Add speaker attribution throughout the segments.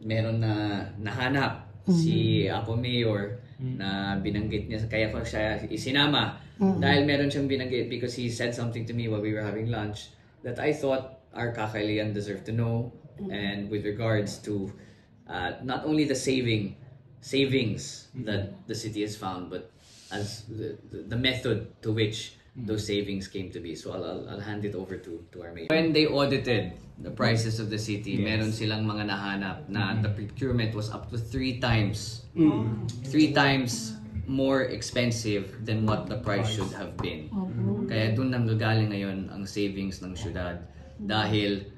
Speaker 1: meron na nahanap si Apo Mayor na binanggit niya, kaya ko siya isinama dahil meron siyang binanggit because he said something to me while we were having lunch that I thought our Kakailian deserved to know, and with regards to not only the savings that the city has found, but as the method to which those savings came to be. So I'll hand it over to our mayor. When they audited the prices of the city, meron silang mga nahanap na the procurement was up to 3 times more expensive than what the price should have been. Kaya doon nanggagaling ngayon ang savings ng syudad dahil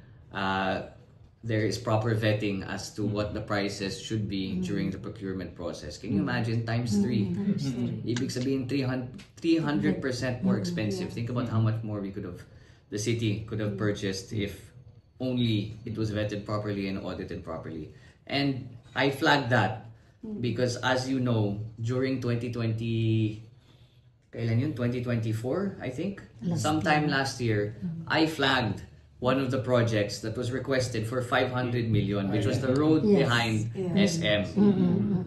Speaker 1: there is proper vetting as to what the prices should be during the procurement process. Can you imagine times 3? Ibig sabihin 300% more expensive. Think about how much more the city could have purchased if only it was vetted properly and audited properly. And I flagged that because, as you know, during 2024, I think, sometime last year, I flagged one of the projects that was requested for 500 million, which was the road behind SM.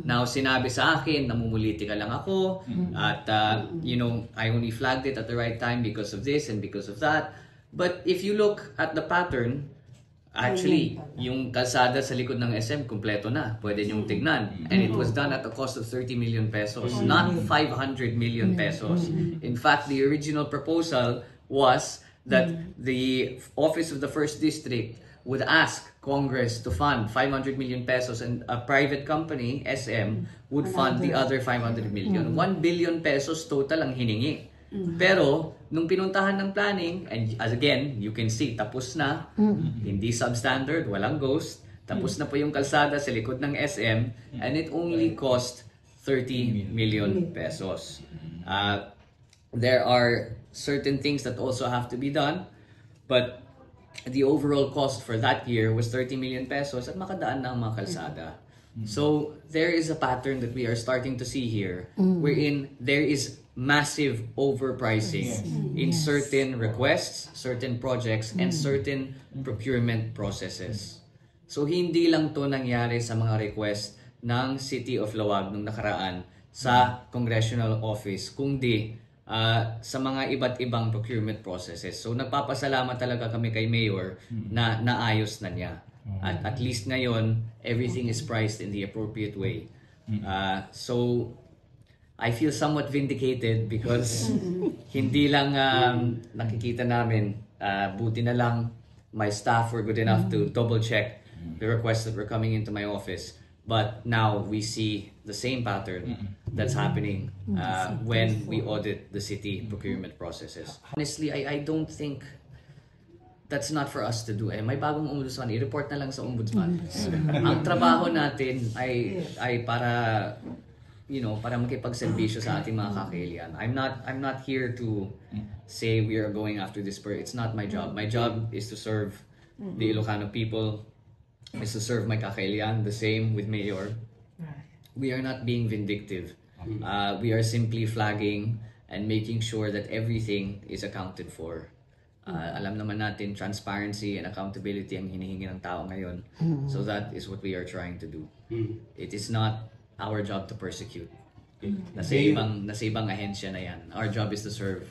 Speaker 1: Now, sinabi sa akin, namumuliti ka lang ako, at I only flagged it at the right time because of this and because of that. But if you look at the pattern, actually, yung kalsada sa likod ng SM, kumpleto na. Pwede niyong tignan. And it was done at a cost of 30 million pesos, not 500 million pesos. In fact, the original proposal was that the Office of the First District would ask Congress to fund 500 million pesos and a private company, SM, would fund the other 500 million. 1 billion pesos total ang hiningi. Pero, nung pinuntahan ng planning, and as again, you can see, tapos na, hindi substandard, walang ghost, tapos na po yung kalsada sa likod ng SM, and it only cost 30 million pesos. There are certain things that also have to be done, but the overall cost for that year was 30 million pesos at makadaan na ang mga kalsada. So there is a pattern that we are starting to see here, wherein there is massive overpricing in certain requests, certain projects, and certain procurement processes. So hindi lang to nangyari sa mga request ng City of Laoag nung nakaraan sa Congressional Office, kundi sa mga iba't ibang procurement processes. So nagpapasalamat talaga kami kay Mayor na naayos na niya. At least ngayon, everything is priced in the appropriate way. So I feel somewhat vindicated because hindi lang nakikita namin, buti na lang my staff were good enough to double check the requests that were coming into my office. But now we see the same pattern that's happening when we audit the city procurement processes. Honestly, I don't think that's not for us to do. May bagong ombudsman, i-report na lang sa ombudsman. Ang trabaho natin ay para para makipagserbisyo sa ating mga Kakailian. I'm not here to say we are going after this person. It's not my job. My job is to serve the Ilocano people, is to serve my Kakailian. The same with Mayor. We are not being vindictive. We are simply flagging and making sure that everything is accounted for. Alam naman natin, transparency and accountability ang hinihingi ng tao ngayon. So that is what we are trying to do. It is not our job to persecute. Nasa ibang ahensya na yan. Our job is to serve.